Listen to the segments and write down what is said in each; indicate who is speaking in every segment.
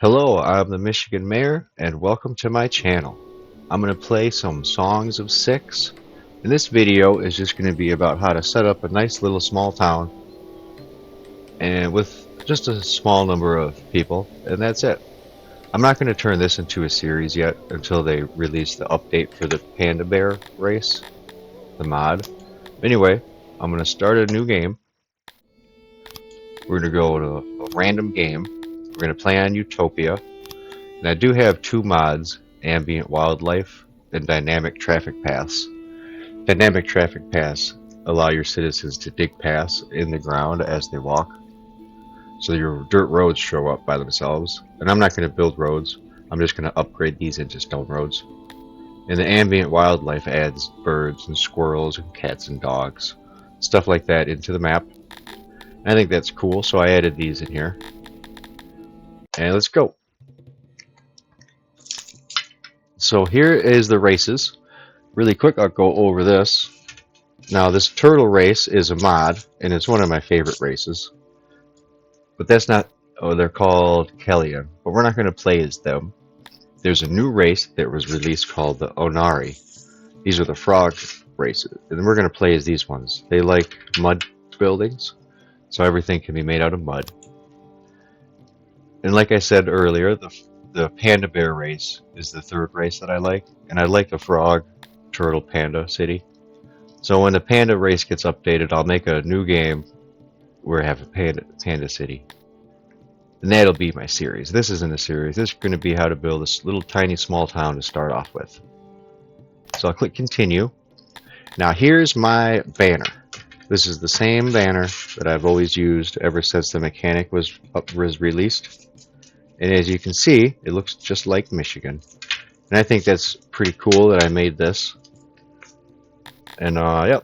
Speaker 1: Hello, I'm the Michigan Mayor, and welcome to my channel. I'm going to play some Songs of Six, and this video is just going to be about how to set up a nice little small town and with just a small number of people, and that's it. I'm not going to turn this into a series yet until they release the update for the Panda Bear race, the mod. Anyway, I'm going to start a new game. We're going to go to a random game. We're going to play on Utopia. And I do have two mods, ambient wildlife and dynamic traffic paths. Dynamic traffic paths allow your citizens to dig paths in the ground as they walk. So your dirt roads show up by themselves. And I'm not going to build roads. I'm just going to upgrade these into stone roads. And the ambient wildlife adds birds and squirrels and cats and dogs. Stuff like that into the map. I think that's cool, so I added these in here. And let's go. So here is the races. Really quick, I'll go over this. Now, this turtle race is a mod, and it's one of my favorite races. But that's not... Oh, they're called Kellyan, but we're not going to play as them. There's a new race that was released called the Onari. These are the frog races, and we're going to play as these ones. They like mud buildings, so everything can be made out of mud. And like I said earlier, the Panda Bear race is the third race that I like, and I like the Frog Turtle Panda City. So when the Panda race gets updated, I'll make a new game where I have a Panda City. And that'll be my series. This isn't a series. This is going to be how to build this little tiny small town to start off with. So I'll click continue. Now here's my banner. This is the same banner that I've always used ever since the mechanic was released. And as you can see, it looks just like Michigan. And I think that's pretty cool that I made this. And yep.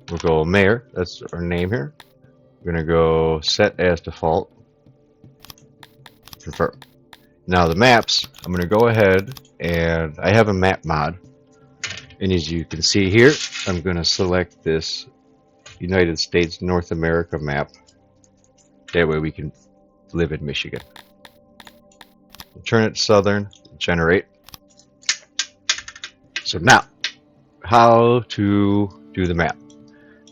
Speaker 1: We'll go mayor, that's our name here. We're gonna go set as default. Confirm. Now the maps, I'm gonna go ahead and I have a map mod. And as you can see here, I'm gonna select this United States North America map. That way we can live in Michigan. We'll turn it to southern, generate. So now, how to do the map.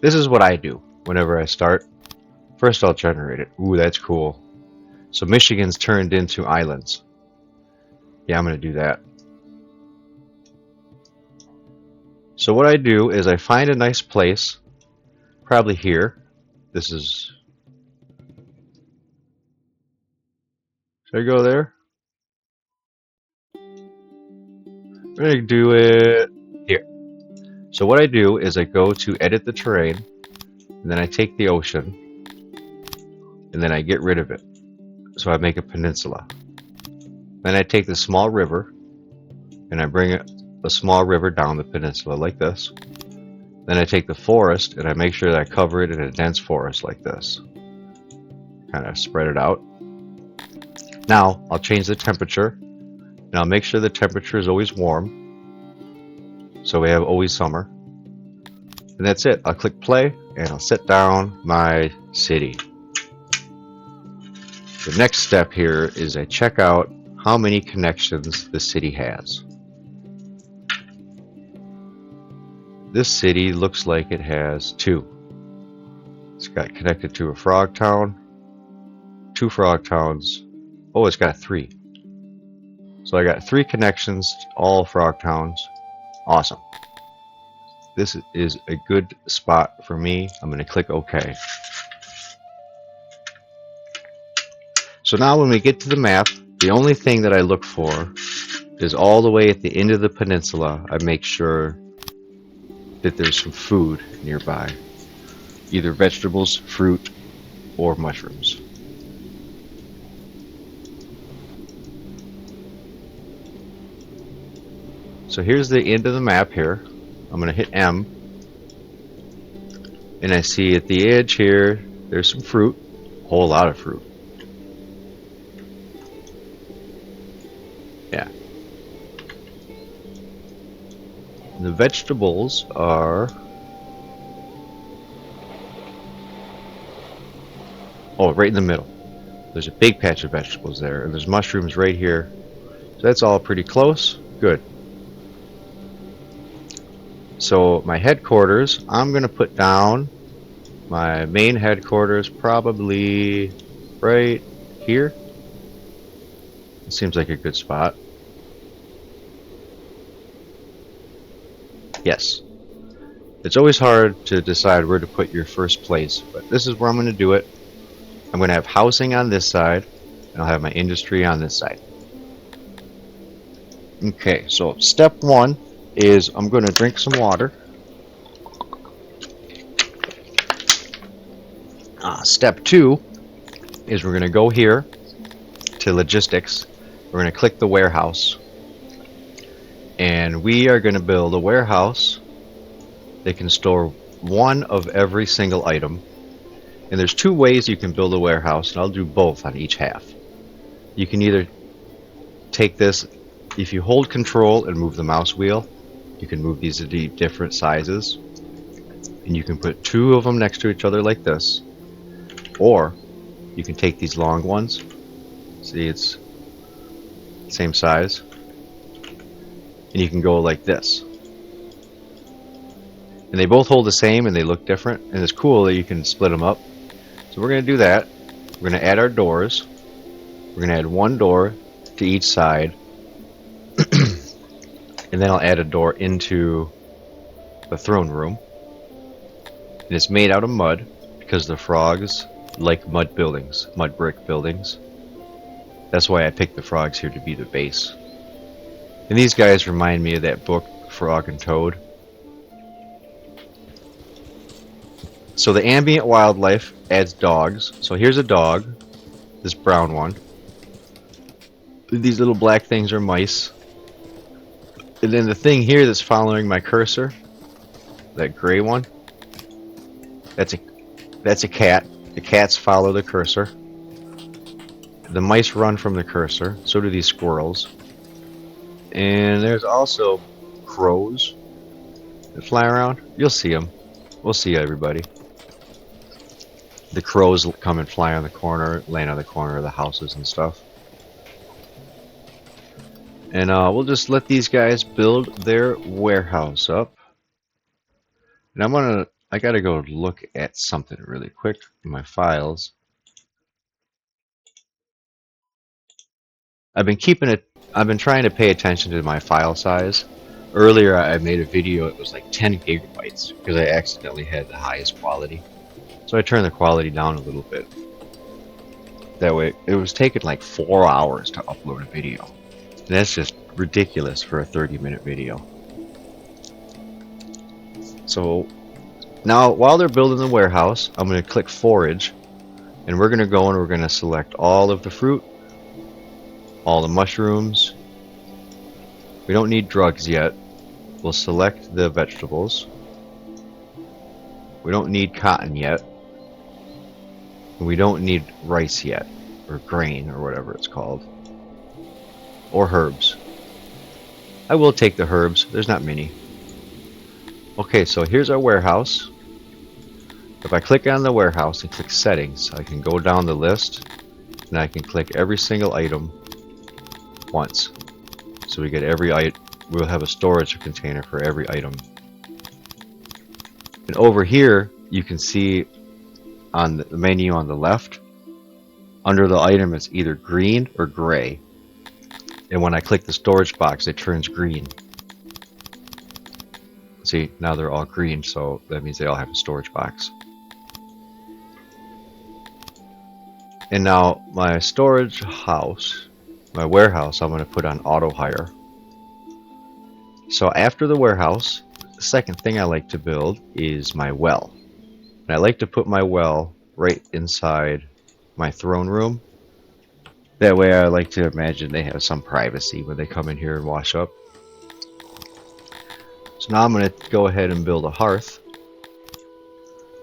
Speaker 1: This is what I do whenever I start. First I'll generate it. Ooh, that's cool. So Michigan's turned into islands. Yeah, I'm going to do that. So what I do is I find a nice place, probably here. This is... Should I go there? I'm going to do it here. So what I do is I go to edit the terrain, and then I take the ocean, and then I get rid of it. So I make a peninsula. Then I take the small river, and I bring a small river down the peninsula like this. Then I take the forest, and I make sure that I cover it in a dense forest like this. Kind of spread it out. Now, I'll change the temperature, and I'll make sure the temperature is always warm. So we have always summer. And that's it. I'll click play, and I'll set down my city. The next step here is I check out how many connections the city has. This city looks like it has 2. It's got connected to a frog town, 2 frog towns. Oh, it's got 3. So I got 3 connections, all frog towns. Awesome. This is a good spot for me. I'm going to click OK. So now when we get to the map, the only thing that I look for is all the way at the end of the peninsula, I make sure that there's some food nearby. Either vegetables, fruit, or mushrooms. So here's the end of the map here. I'm going to hit M. And I see at the edge here, there's some fruit. A whole lot of fruit. Yeah. The vegetables are... Oh, right in the middle. There's a big patch of vegetables there, and there's mushrooms right here. So that's all pretty close. Good. So my headquarters, I'm going to put down my main headquarters probably right here. It seems like a good spot. Yes. It's always hard to decide where to put your first place, but this is where I'm going to do it. I'm going to have housing on this side, and I'll have my industry on this side. Okay, so step one is I'm going to drink some water. Step two is we're going to go here to logistics. We're going to click the warehouse, and we are going to build a warehouse that can store one of every single item. And there's two ways you can build a warehouse, and I'll do both on each half. You can either take this, if you hold control and move the mouse wheel, you can move these to different sizes, and you can put two of them next to each other like this, or you can take these long ones, see it's same size, and you can go like this. And they both hold the same and they look different, and it's cool that you can split them up. So we're going to do that. We're going to add our doors. We're going to add one door to each side, and then I'll add a door into the throne room. And it's made out of mud because the frogs like mud buildings, mud brick buildings. That's why I picked the frogs here to be the base. And these guys remind me of that book, Frog and Toad. So the ambient wildlife adds dogs. So here's a dog, this brown one. These little black things are mice. And then the thing here that's following my cursor, that gray one, that's a cat. The cats follow the cursor. The mice run from the cursor. So do these squirrels. And there's also crows that fly around. You'll see them. We'll see everybody. The crows come and fly on the corner, land on the corner of the houses and stuff. And we'll just let these guys build their warehouse up. And I gotta go look at something really quick in my files. I've been trying to pay attention to my file size. Earlier I made a video, it was like 10 gigabytes because I accidentally had the highest quality. So I turned the quality down a little bit. That way, it was taking like 4 hours to upload a video. And that's just ridiculous for a 30-minute video. So now, while they're building the warehouse, I'm going to click forage. And we're going to go and we're going to select all of the fruit, all the mushrooms. We don't need drugs yet. We'll select the vegetables. We don't need cotton yet. We don't need rice yet, or grain, or whatever it's called, or herbs. I will take the herbs, there's not many. Okay, so here's our warehouse. If I click on the warehouse and click settings, I can go down the list, and I can click every single item once. So we get every item, we'll have a storage container for every item. And over here, you can see on the menu on the left, under the item it's either green or gray. And when I click the storage box, it turns green. See, now they're all green, so that means they all have a storage box. And now my storage house, my warehouse, I'm going to put on auto hire. So after the warehouse, the second thing I like to build is my well. And I like to put my well right inside my throne room. That way I like to imagine they have some privacy when they come in here and wash up. So now I'm going to go ahead and build a hearth.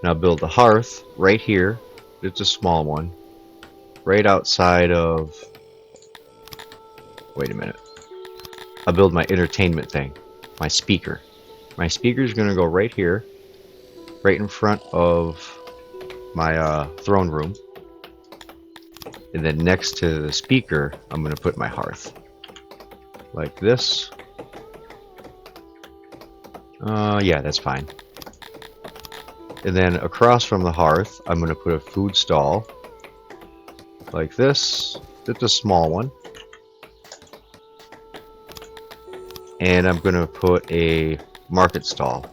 Speaker 1: Now build the hearth right here. It's a small one. Right outside of... Wait a minute. I'll build my entertainment thing. My speaker. My speaker is going to go right here. Right in front of my throne room. And then next to the speaker, I'm going to put my hearth. Like this. Yeah, that's fine. And then across from the hearth, I'm going to put a food stall. Like this. It's a small one. And I'm going to put a market stall.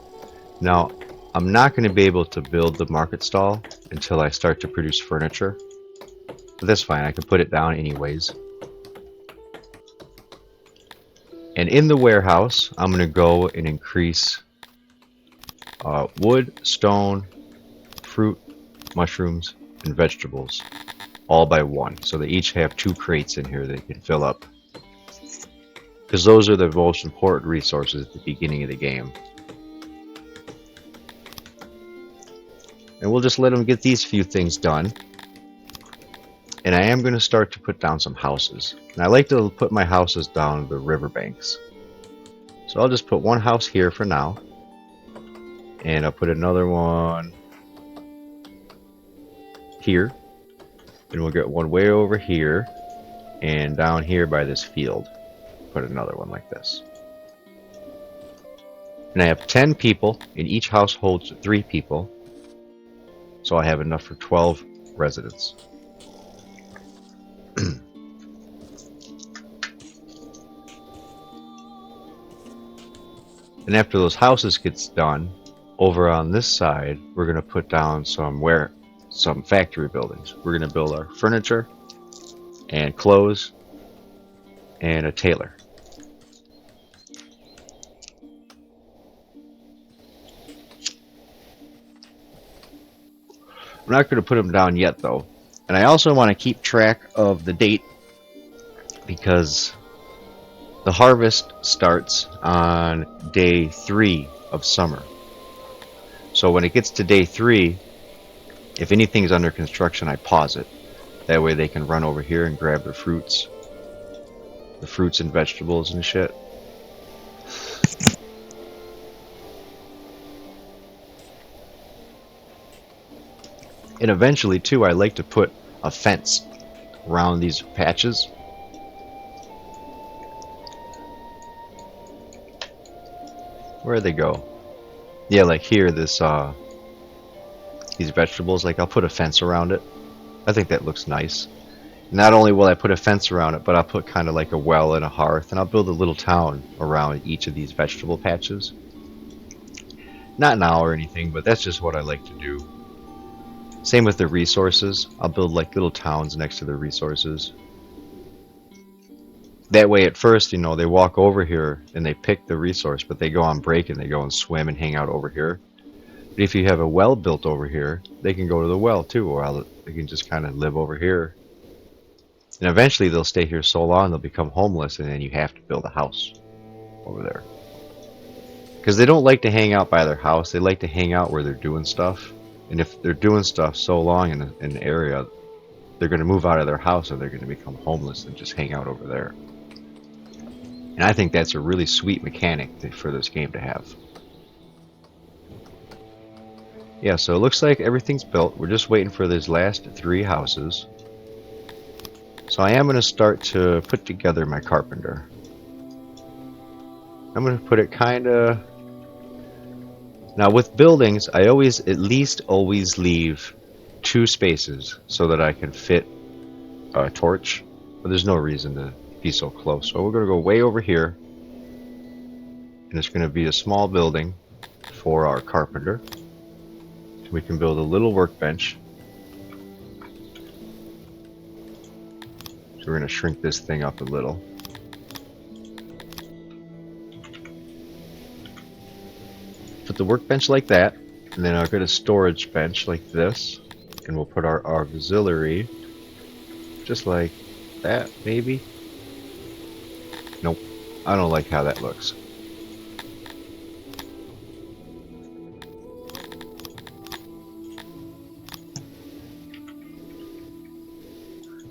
Speaker 1: Now, I'm not going to be able to build the market stall until I start to produce furniture. But that's fine, I can put it down anyways. And in the warehouse, I'm going to go and increase wood, stone, fruit, mushrooms, and vegetables, all by 1. So they each have 2 crates in here they can fill up. Because those are the most important resources at the beginning of the game. And we'll just let them get these few things done. And I am going to start to put down some houses. And I like to put my houses down the riverbanks. So I'll just put one house here for now. And I'll put another one here. And we'll get one way over here. And down here by this field. Put another one like this. And I have 10 people. And each house holds 3 people. So I have enough for 12 residents. And after those houses gets done, over on this side, we're going to put down some factory buildings. We're going to build our furniture and clothes and a tailor. I'm not going to put them down yet though. And I also want to keep track of the date because the harvest starts on day 3 of summer. So when it gets to day 3, if anything's under construction, I pause it. That way they can run over here and grab the fruits and vegetables and shit. And eventually too, I like to put a fence around these patches. Where'd they go? Yeah, like here, these vegetables, like I'll put a fence around it. I think that looks nice. Not only will I put a fence around it, but I'll put kind of like a well and a hearth, and I'll build a little town around each of these vegetable patches. Not now or anything, but that's just what I like to do. Same with the resources. I'll build like little towns next to the resources. That way at first, you know, they walk over here and they pick the resource, but they go on break and they go and swim and hang out over here. But if you have a well built over here, they can go to the well too, or they can just kind of live over here. And eventually they'll stay here so long they'll become homeless, and then you have to build a house over there. Because they don't like to hang out by their house, they like to hang out where they're doing stuff. And if they're doing stuff so long in an area, they're going to move out of their house and they're going to become homeless and just hang out over there. And I think that's a really sweet mechanic for this game to have. Yeah, so it looks like everything's built. We're just waiting for these last 3 houses. So I am going to start to put together my carpenter. I'm going to put it kind of... Now with buildings, I at least always leave 2 spaces so that I can fit a torch. But there's no reason to be so close. So we're going to go way over here. And it's going to be a small building for our carpenter. We can build a little workbench. So we're going to shrink this thing up a little. Put the workbench like that, and then I'll get a storage bench like this, and we'll put our auxiliary just like that, maybe. Nope, I don't like how that looks.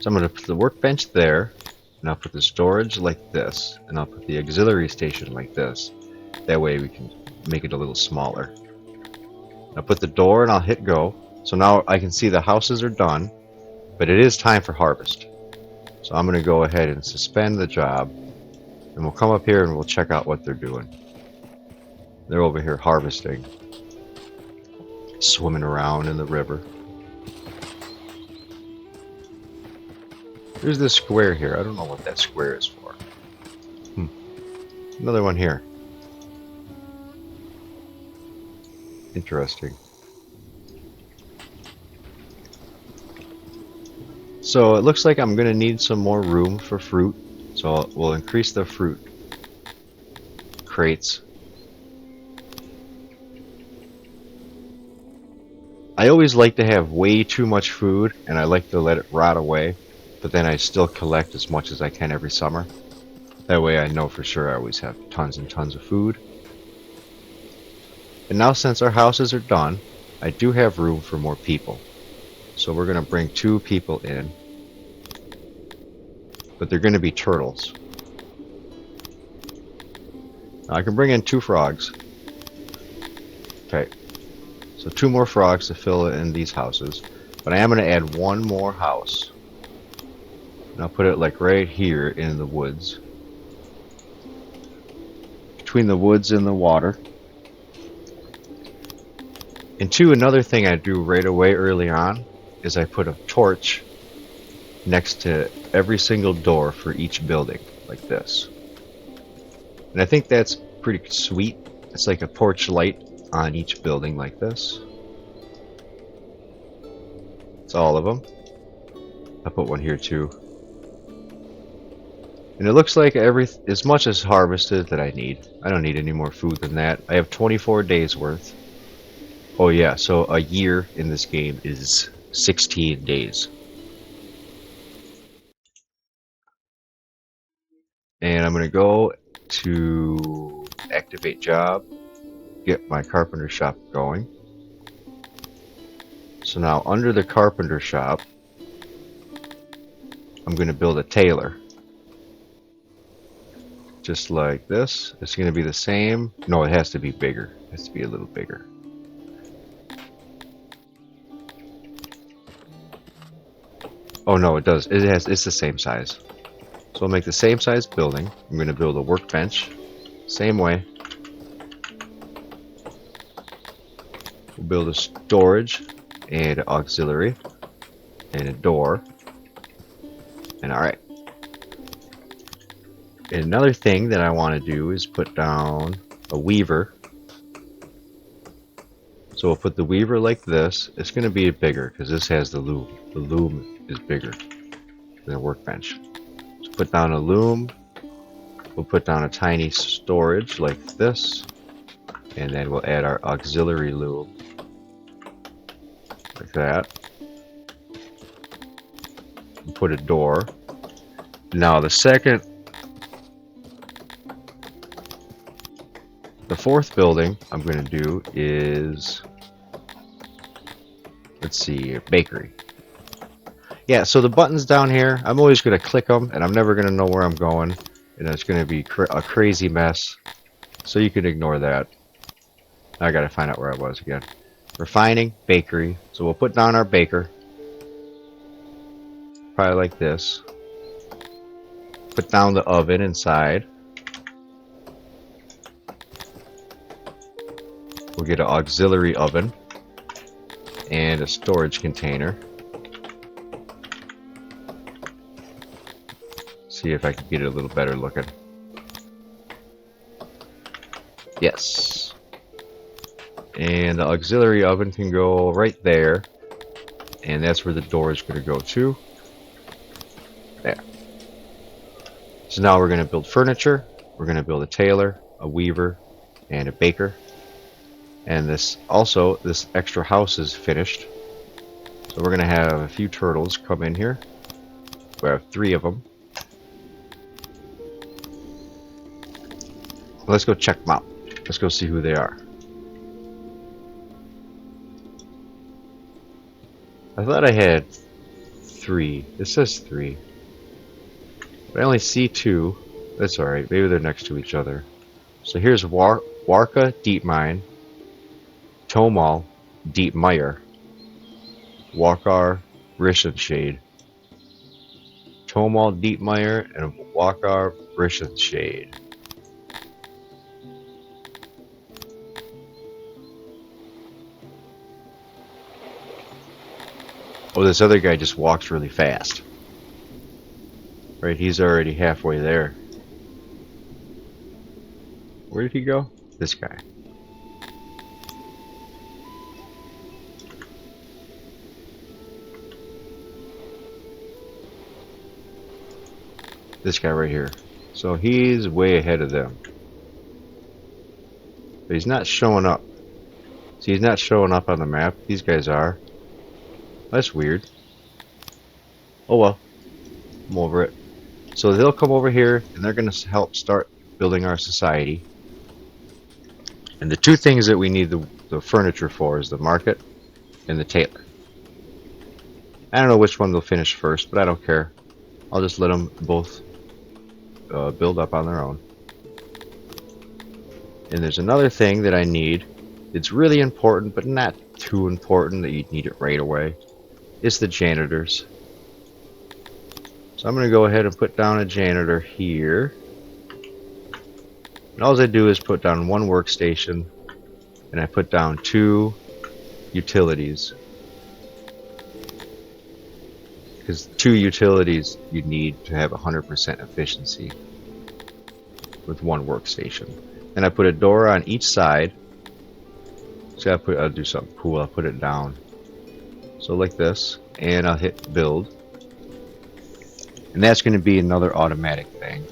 Speaker 1: So I'm going to put the workbench there, and I'll put the storage like this, and I'll put the auxiliary station like this. That way we can make it a little smaller. I'll put the door and I'll hit go. So now I can see the houses are done. But it is time for harvest. So I'm going to go ahead and suspend the job, and we'll come up here and we'll check out what they're doing. They're over here harvesting, swimming around in the river. There's this square here. I don't know what that square is for. Another one here. Interesting. So it looks like I'm going to need some more room for fruit. So we'll increase the fruit crates. I always like to have way too much food, and I like to let it rot away, but then I still collect as much as I can every summer. That way I know for sure I always have tons and tons of food. And now since our houses are done, I do have room for more people. So we're going to bring 2 people in. But they're going to be turtles. Now I can bring in 2 frogs. Okay. So 2 more frogs to fill in these houses. But I am going to add 1 more house. And I'll put it like right here in the woods. Between the woods and the water. And 2, another thing I do right away early on is I put a torch next to every single door for each building, like this. And I think that's pretty sweet. It's like a porch light on each building like this. It's all of them. I put one here too. And it looks like as much as harvested that I need. I don't need any more food than that. I have 24 days worth. Oh yeah, so a year in this game is 16 days. And I'm going to go to activate job, get my carpenter shop going. So now under the carpenter shop, I'm going to build a tailor. Just like this. It's going to be the same. No, it has to be bigger. It has to be a little bigger. Oh no, it does. It's the same size. So I'll make the same size building. I'm going to build a workbench. Same way. We'll build a storage and an auxiliary and a door. And alright. And another thing that I want to do is put down a weaver. So we'll put the weaver like this. It's going to be bigger because this has the loom. The loom is bigger than a workbench. So put down a loom. We'll put down a tiny storage like this. And then we'll add our auxiliary loom. Like that. And put a door. Now the fourth building I'm going to do is, let's see, a bakery. Yeah, so the buttons down here, I'm always going to click them, and I'm never going to know where I'm going, and it's going to be a crazy mess, so you can ignore that. I got to find out where I was again. Refining, bakery, so we'll put down our baker, probably like this. Put down the oven inside. We'll get an auxiliary oven and a storage container. See if I can get it a little better looking. Yes. And the auxiliary oven can go right there. And that's where the door is going to go to. There. So now we're going to build furniture. We're going to build a tailor, a weaver, and a baker. And this extra house is finished. So we're going to have a few turtles come in here. We have 3 of them. Let's go check them out. Let's go see who they are. I thought I had 3. It says 3. But I only see 2. That's alright. Maybe they're next to each other. So here's Warka Deep Mine, Tomal Deep Mire, Wakar Rishenshade, Tomall Deepmire and Walkar Shade. Oh, this other guy just walks really fast. Right, he's already halfway there. Where did he go? This guy. This guy right here. So he's way ahead of them. But he's not showing up. See, he's not showing up on the map. These guys are. That's weird. Oh well. I'm over it. So they'll come over here and they're going to help start building our society. And the two things that we need the furniture for is the market and the tailor. I don't know which one they'll finish first, but I don't care. I'll just let them both build up on their own. And there's another thing that I need. It's really important, but not too important that you need it right away. It's the janitors. So I'm going to go ahead and put down a janitor here. And all I do is put down one workstation, and I put down 2 utilities. Because 2 utilities you need to have 100% efficiency with one workstation. And I put a door on each side. So I'll do something cool. I'll put it down. So like this, and I'll hit build. And that's going to be another automatic thing.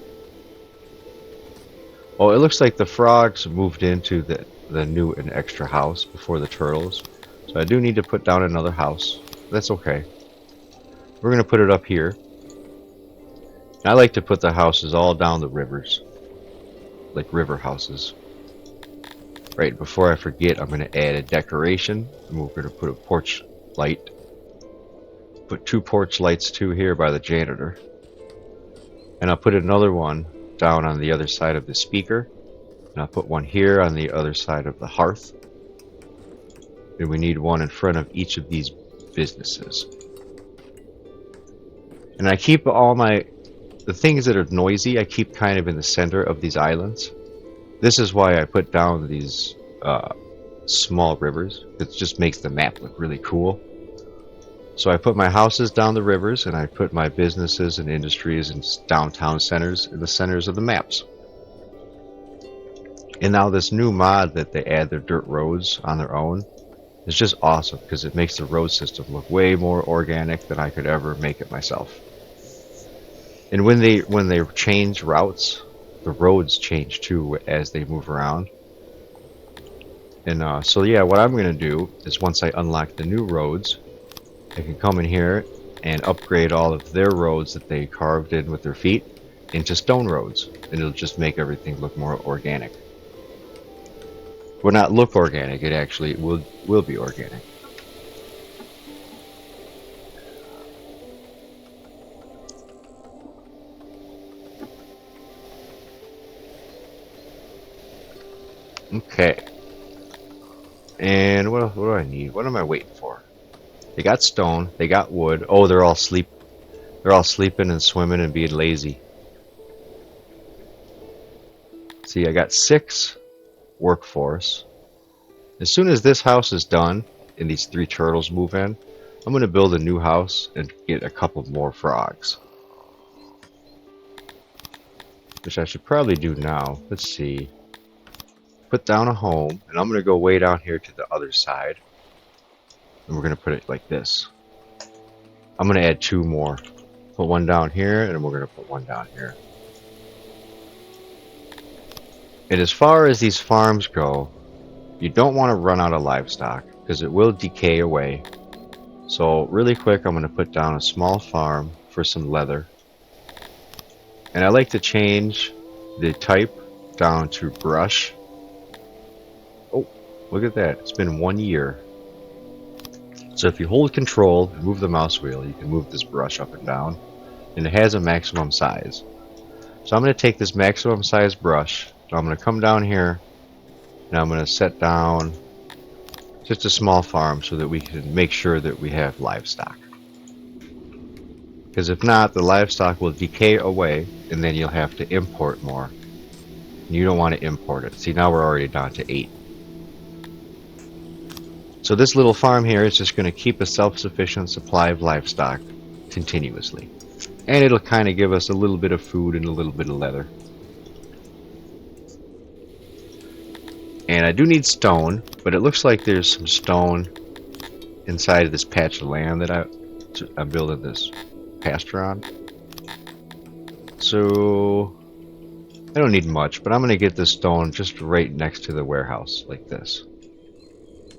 Speaker 1: Oh, it looks like the frogs moved into the new and extra house before the turtles. So I do need to put down another house. That's okay. We're going to put it up here. And I like to put the houses all down the rivers. Like river houses. Right, before I forget, I'm going to add a decoration. And we're going to put a porch light. Put 2 porch lights too here by the janitor. And I'll put another one down on the other side of the speaker. And I'll put one here on the other side of the hearth. And we need one in front of each of these businesses. And I keep all the things that are noisy, I keep kind of in the center of these islands. This is why I put down these small rivers. It just makes the map look really cool. So I put my houses down the rivers, and I put my businesses and industries and downtown centers in the centers of the maps. And now this new mod that they add their dirt roads on their own is just awesome because it makes the road system look way more organic than I could ever make it myself. And when they change routes, the roads change too as they move around. And so yeah, what I'm going to do is once I unlock the new roads, I can come in here and upgrade all of their roads that they carved in with their feet into stone roads, and it'll just make everything look more organic. Well, not look organic, it actually will be organic. Okay. And what do I need? What am I waiting for? They got stone, they got wood. Oh, they're all sleeping and swimming and being lazy. See, I got 6 workforce. As soon as this house is done and these 3 turtles move in, I'm going to build a new house and get a couple more frogs. Which I should probably do now. Let's see. Put down a home, and I'm going to go way down here to the other side. And we're going to put it like this. I'm going to add 2 more. Put one down here, and we're going to put one down here. And as far as these farms go, you don't want to run out of livestock because it will decay away. So really quick, I'm going to put down a small farm for some leather. And I like to change the type down to brush. Oh, look at that. It's been 1 year. So if you hold control and move the mouse wheel, you can move this brush up and down. And it has a maximum size. So I'm going to take this maximum size brush. So I'm going to come down here. And I'm going to set down just a small farm so that we can make sure that we have livestock. Because if not, the livestock will decay away, and then you'll have to import more. And you don't want to import it. See, now we're already down to 8. So this little farm here is just going to keep a self-sufficient supply of livestock continuously. And it'll kind of give us a little bit of food and a little bit of leather. And I do need stone, but it looks like there's some stone inside of this patch of land that I'm building this pasture on. So I don't need much, but I'm going to get this stone just right next to the warehouse, like this.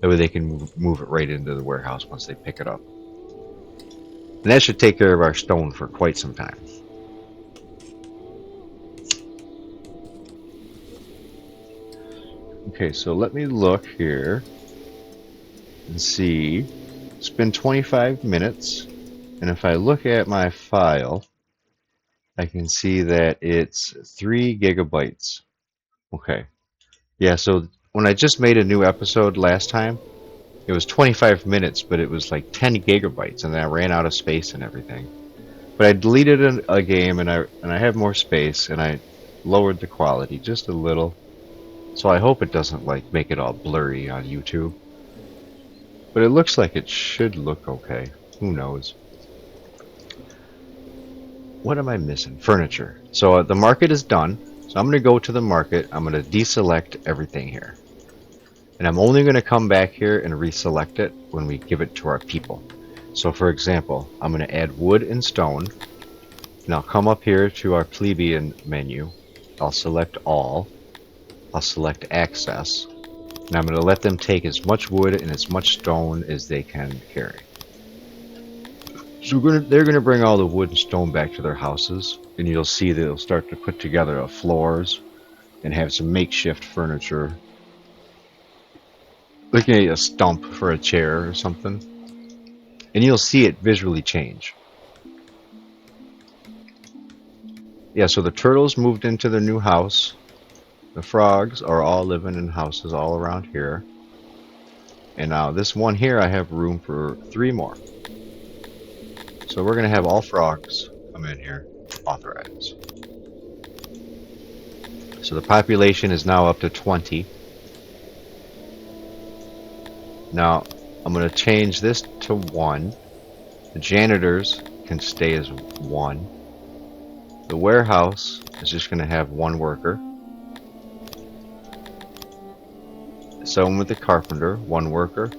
Speaker 1: That way they can move it right into the warehouse once they pick it up. And that should take care of our stone for quite some time. Okay, so let me look here and see. It's been 25 minutes, and if I look at my file, I can see that it's 3 gigabytes. Okay. Yeah, so when I just made a new episode last time, it was 25 minutes, but it was like 10 gigabytes, and then I ran out of space and everything. But I deleted a game, and I have more space, and I lowered the quality just a little. So I hope it doesn't like make it all blurry on YouTube. But it looks like it should look okay. Who knows? What am I missing? Furniture. So the market is done. So I'm going to go to the market. I'm going to deselect everything here. And I'm only going to come back here and reselect it when we give it to our people. So for example, I'm going to add wood and stone. And I'll come up here to our plebeian menu. I'll select all. I'll select access. And I'm going to let them take as much wood and as much stone as they can carry. So they're going to bring all the wood and stone back to their houses. And you'll see they'll start to put together floors and have some makeshift furniture. Like a stump for a chair or something. And you'll see it visually change. Yeah, so the turtles moved into their new house. The frogs are all living in houses all around here. And now this one here, I have room for 3 more. So we're going to have all frogs come in here, authorize. So the population is now up to 20. Now I'm going to change this to 1. The janitors can stay as 1. The warehouse is just going to have 1 worker. Someone with the carpenter, 1 worker.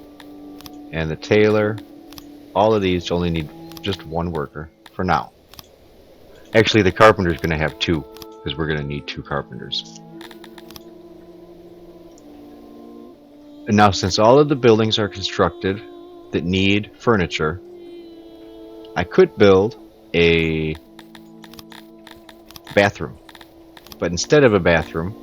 Speaker 1: And the tailor, all of these only need just 1 worker for now. Actually, the carpenter is going to have 2 because we're going to need 2 carpenters. And now, since all of the buildings are constructed that need furniture, I could build a bathroom. But instead of a bathroom,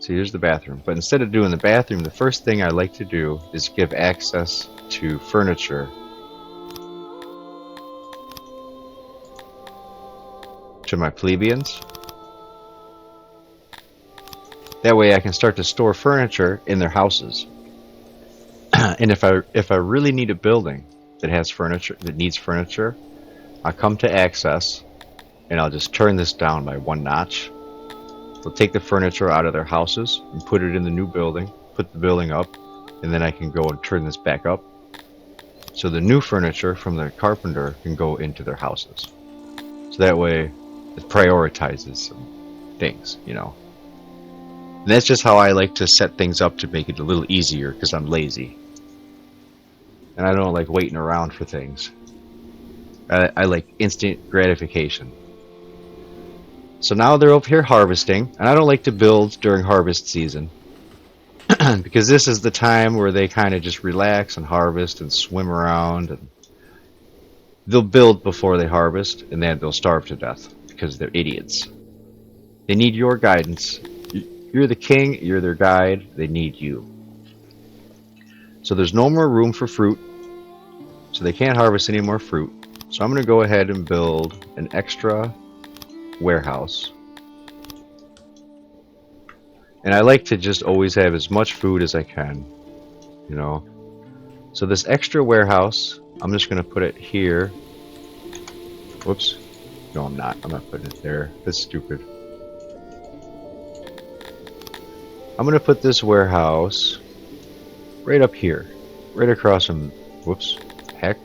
Speaker 1: see, here's the bathroom. But instead of doing the bathroom, the first thing I like to do is give access to furniture to my plebeians. That way I can start to store furniture in their houses. And if I really need a building that has furniture, that needs furniture, I'll come to access and I'll just turn this down by 1 notch. They'll take the furniture out of their houses and put it in the new building, put the building up, and then I can go and turn this back up. So the new furniture from the carpenter can go into their houses. So that way it prioritizes some things, you know. And that's just how I like to set things up to make it a little easier because I'm lazy. And I don't like waiting around for things. I like instant gratification. So now they're over here harvesting, and I don't like to build during harvest season because this is the time where they kind of just relax and harvest and swim around, and they'll build before they harvest, and then they'll starve to death because they're idiots. They need your guidance. You're the king, you're their guide, they need you. So there's no more room for fruit, so they can't harvest any more fruit. So I'm going to go ahead and build an extra warehouse. And I like to just always have as much food as I can, you know. So this extra warehouse, I'm just going to put it here Whoops. No, I'm not. I'm not putting it there. That's stupid. I'm gonna put this warehouse right up here. Right across from... Whoops. Heck.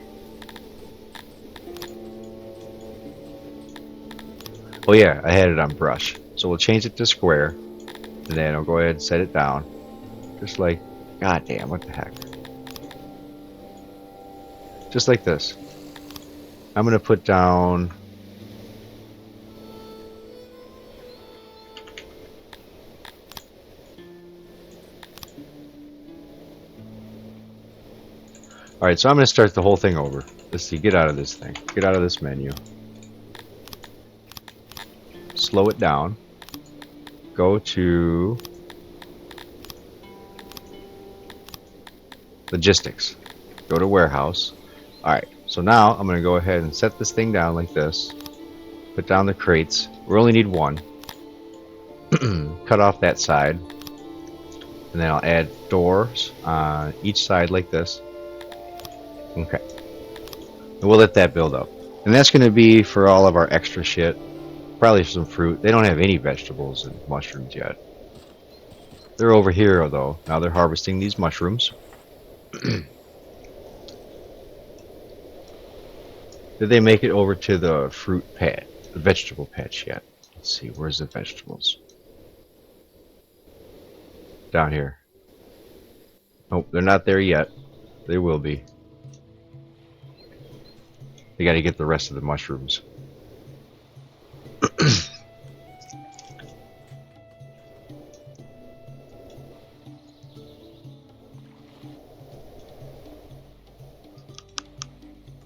Speaker 1: Oh yeah, I had it on brush. So we'll change it to square. And then I'll go ahead and set it down. Just like... God damn, what the heck. Just like this. I'm gonna put down... Alright, so I'm gonna start the whole thing over. Let's see, get out of this thing. Get out of this menu. Slow it down. Go to... Logistics. Go to warehouse. Alright, so now I'm gonna go ahead and set this thing down like this. Put down the crates. We only need one. Cut off that side. And then I'll add doors on each side like this. Okay. And we'll let that build up. And that's going to be for all of our extra shit. Probably some fruit. They don't have any vegetables and mushrooms yet. They're over here though. Now they're harvesting these mushrooms. Did they make it over to the fruit patch, the vegetable patch yet? Let's see, where's the vegetables? Down here. Nope, they're not there yet. They will be. They got to get the rest of the mushrooms.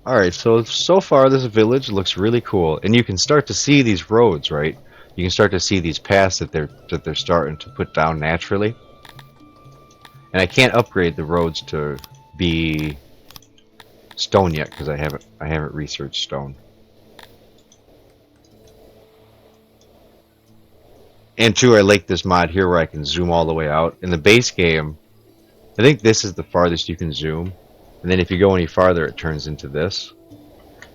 Speaker 1: Alright, so far this village looks really cool. And you can start to see these roads, right? You can start to see these paths that they're starting to put down naturally. And I can't upgrade the roads to be stone yet because I haven't researched stone. And two, I like this mod here where I can zoom all the way out. In the base game, I think this is the farthest you can zoom. And then if you go any farther, it turns into this.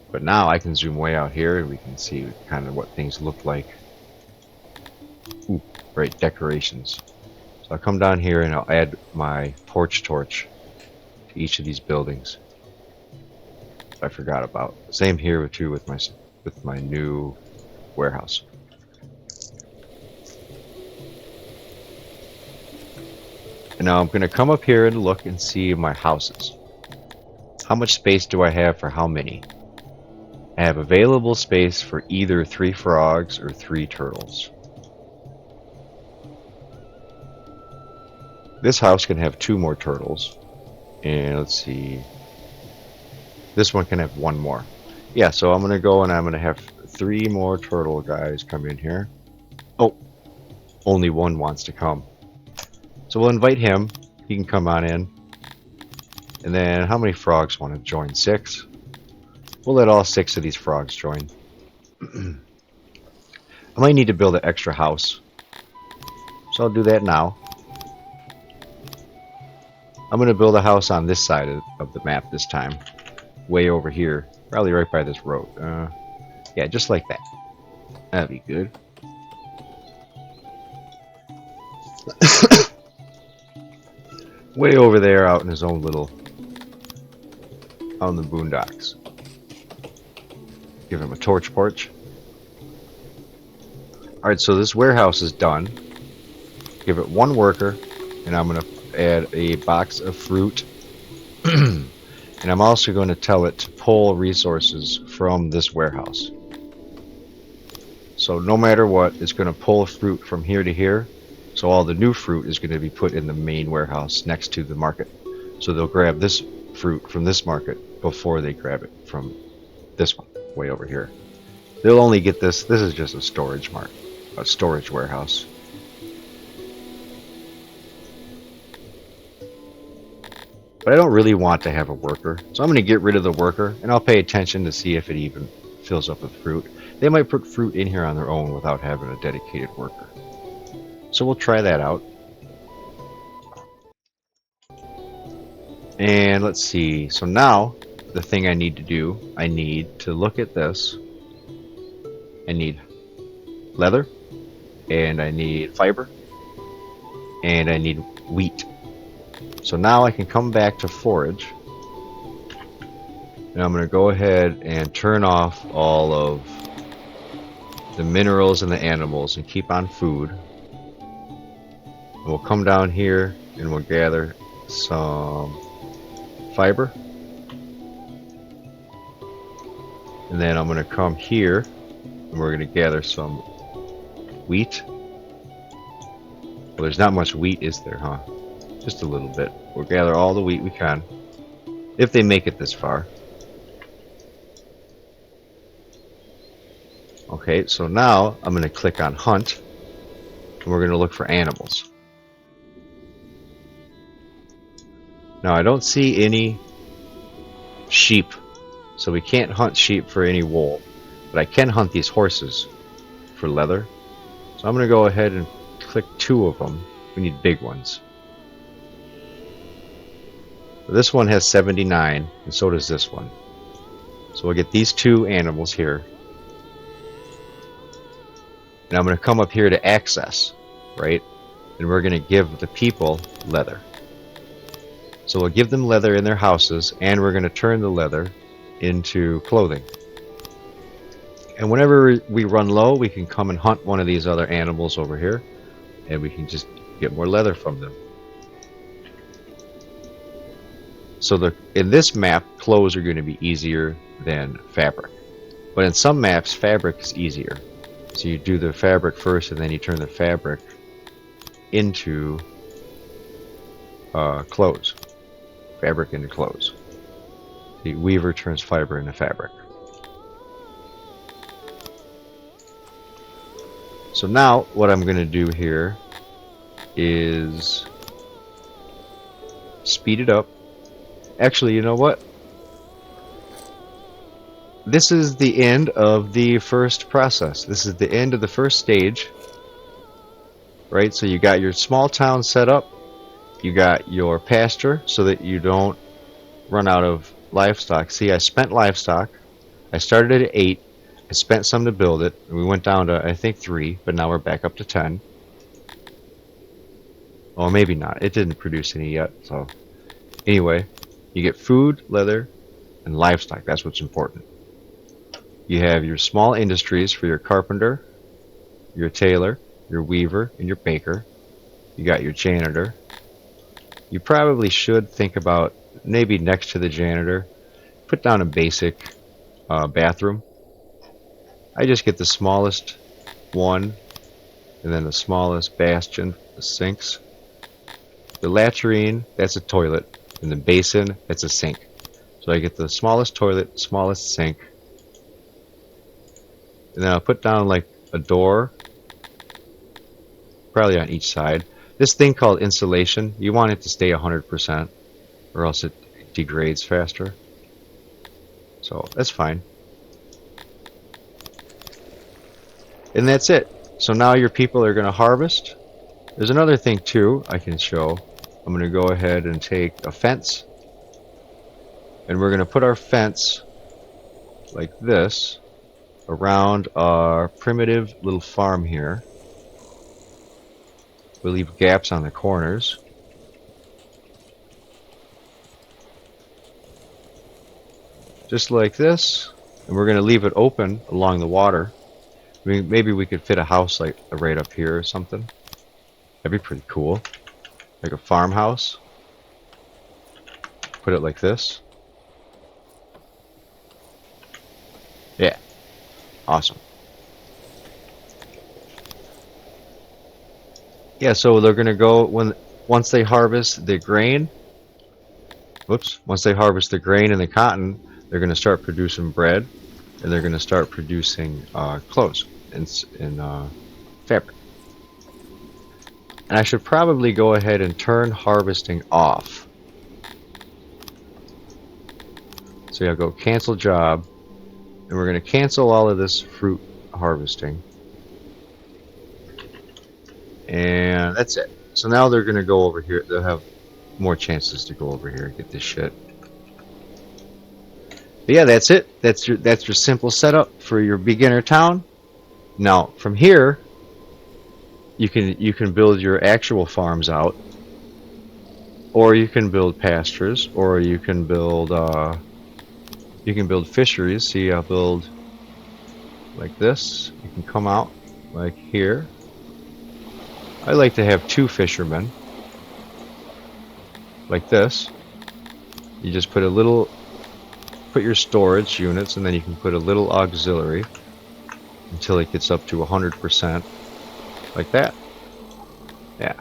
Speaker 1: But now I can zoom way out here and we can see kind of what things look like. Ooh, right, decorations. So I'll come down here and I'll add my porch torch to each of these buildings. I forgot about. Same here too with my new warehouse. And now I'm going to come up here and look and see my houses. How much space do I have for how many? I have available space for either 3 frogs or 3 turtles. This house can have 2 more turtles. And let's see. This one can have 1 more. Yeah, so I'm going to go and I'm going to have 3 more turtle guys come in here. Oh, only one wants to come. So we'll invite him. He can come on in. And then how many frogs want to join? 6? We'll let all 6 of these frogs join. I might need to build an extra house. So I'll do that now. I'm going to build a house on this side of the map this time. Way over here. Probably right by this road. Yeah, just like that. That'd be good. Way over there out in his own little... out in the boondocks. Give him a torch porch. Alright, so this warehouse is done. Give it 1 worker. And I'm going to add a box of fruit. And I'm also going to tell it to pull resources from this warehouse. So no matter what, it's going to pull fruit from here to here. So all the new fruit is going to be put in the main warehouse next to the market. So they'll grab this fruit from this market before they grab it from this one, way over here. They'll only get this. This is just a storage warehouse. But I don't really want to have a worker. So I'm going to get rid of the worker, and I'll pay attention to see if it even fills up with fruit. They might put fruit in here on their own without having a dedicated worker. So we'll try that out. And let's see. So now, the thing I need to do, I need to look at this. I need leather, and I need fiber, and I need wheat. So now I can come back to forage, and I'm going to go ahead and turn off all of the minerals and the animals and keep on food. And we'll come down here and we'll gather some fiber. And then I'm going to come here and we're going to gather some wheat. Well, there's not much wheat, is there, huh? Just a little bit. We'll gather all the wheat we can, if they make it this far. Okay, so now I'm going to click on Hunt, and we're going to look for animals. Now I don't see any sheep, so we can't hunt sheep for any wool, but I can hunt these horses for leather. So I'm going to go ahead and click 2 of them. We need big ones. This one has 79, and so does this one. So we'll get these 2 animals here. And I'm going to come up here to access, right? And we're going to give the people leather. So we'll give them leather in their houses, and we're going to turn the leather into clothing. And whenever we run low, we can come and hunt one of these other animals over here, and we can just get more leather from them. So in this map, clothes are going to be easier than fabric. But in some maps, fabric is easier. So you do the fabric first, and then you turn the fabric into clothes. Fabric into clothes. The weaver turns fiber into fabric. So now what I'm going to do here is speed it up. Actually, you know what? This is the end of the first process. This is the end of the first stage. Right? So you got your small town set up. You got your pasture so that you don't run out of livestock. See, I spent livestock. I started at 8. I spent some to build it. We went down to, I think, 3, but now we're back up to 10. Well, maybe not. It didn't produce any yet. So anyway, you get food, leather, and livestock. That's what's important. You have your small industries for your carpenter, your tailor, your weaver, and your baker. You got your janitor. You probably should think about maybe next to the janitor, put down a basic bathroom. I just get the smallest one, and then the smallest bastion, the sinks. The latrine, that's a toilet, and the basin, that's a sink. So I get the smallest toilet, smallest sink, and then I'll put down like a door, probably on each side. This thing called insulation, you want it to stay 100%, or else it degrades faster. So that's fine. And that's it. So now your people are going to harvest. There's another thing too I can show. I'm going to go ahead and take a fence, and we're going to put our fence like this around our primitive little farm here. We'll leave gaps on the corners. Just like this. And we're going to leave it open along the water. I mean, maybe we could fit a house like right up here or something. That'd be pretty cool. Like a farmhouse. Put it like this. Yeah. Awesome. Yeah, so they're going to go once they harvest the grain. Once they harvest the grain and the cotton, they're going to start producing bread, and they're going to start producing clothes and fabric. And I should probably go ahead and turn harvesting off. So I'll go cancel job, and we're going to cancel all of this fruit harvesting. And that's it. So now they're going to go over here. They'll have more chances to go over here and get this shit. But yeah, that's it. That's your simple setup for your beginner town. Now from here, you can build your actual farms out, or you can build pastures, or you can build fisheries. See, I'll build like this. You can come out like here. I like to have 2 fishermen like this. You just put your storage units, and then you can put a little auxiliary until it gets up to 100%, like that. Yeah.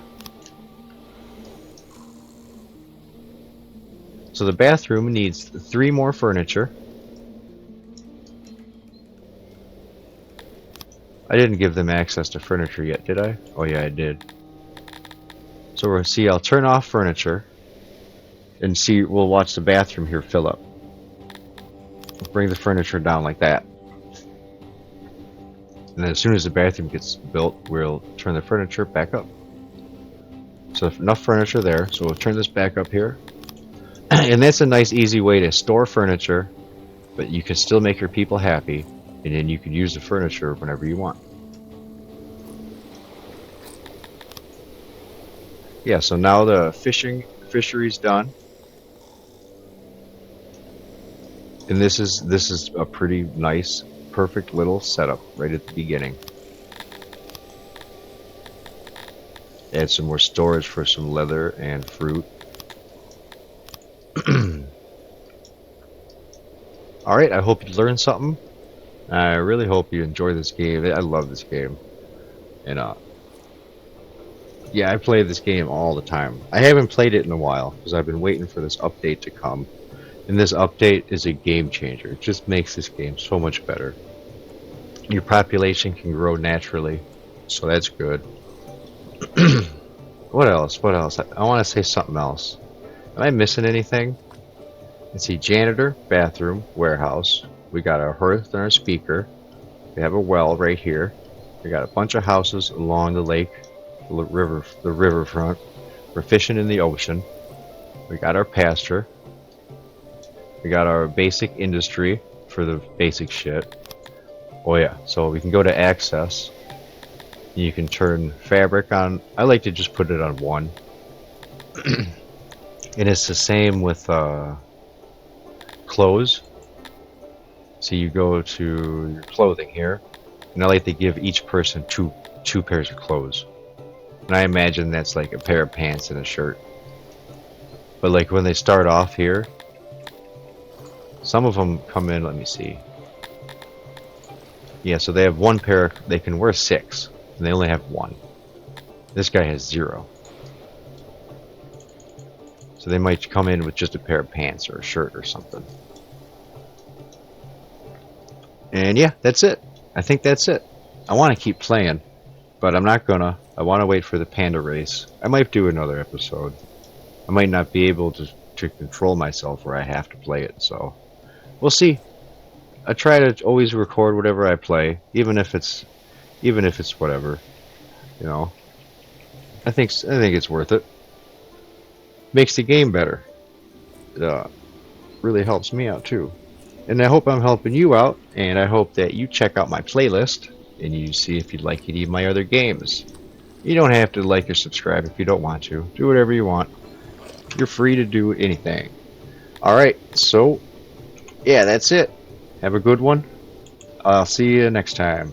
Speaker 1: So the bathroom needs 3 more furniture. I didn't give them access to furniture yet, did I? Oh yeah, I did. So we'll see, I'll turn off furniture, and see, we'll watch the bathroom here fill up. Bring the furniture down like that. And then as soon as the bathroom gets built, we'll turn the furniture back up. So enough furniture there, so we'll turn this back up here. And that's a nice easy way to store furniture, but you can still make your people happy, and then you can use the furniture whenever you want. Yeah, so now the fishery's done. And this is a pretty nice, perfect little setup right at the beginning. Add some more storage for some leather and fruit. Alright, I hope you learned something. I really hope you enjoy this game. I love this game. And yeah, I play this game all the time. I haven't played it in a while because I've been waiting for this update to come. And this update is a game changer. It just makes this game so much better. Your population can grow naturally, so that's good. What else? What else? I want to say something else. Am I missing anything? Let's see, janitor, bathroom, warehouse. We got our hearth and our speaker. We have a well right here. We got a bunch of houses along the lake, the riverfront. We're fishing in the ocean. We got our pasture. We got our basic industry for the basic shit. Oh yeah, so we can go to access. You can turn fabric on. I like to just put it on 1. And it's the same with clothes. So you go to your clothing here, and I like to give each person two pairs of clothes. And I imagine that's like a pair of pants and a shirt. But like when they start off here, some of them come in, let me see. Yeah, so they have 1 pair, they can wear 6, and they only have 1. This guy has 0. So they might come in with just a pair of pants or a shirt or something. And yeah, that's it. I think that's it. I want to keep playing, but I'm not gonna. I want to wait for the panda race. I might do another episode. I might not be able to control myself where I have to play it, so we'll see. I try to always record whatever I play, even if it's whatever, you know. I think it's worth it. Makes the game better. It really helps me out too. And I hope I'm helping you out, and I hope that you check out my playlist and you see if you'd like any of my other games. You don't have to like or subscribe if you don't want to. Do whatever you want. You're free to do anything. Alright, so yeah, that's it. Have a good one. I'll see you next time.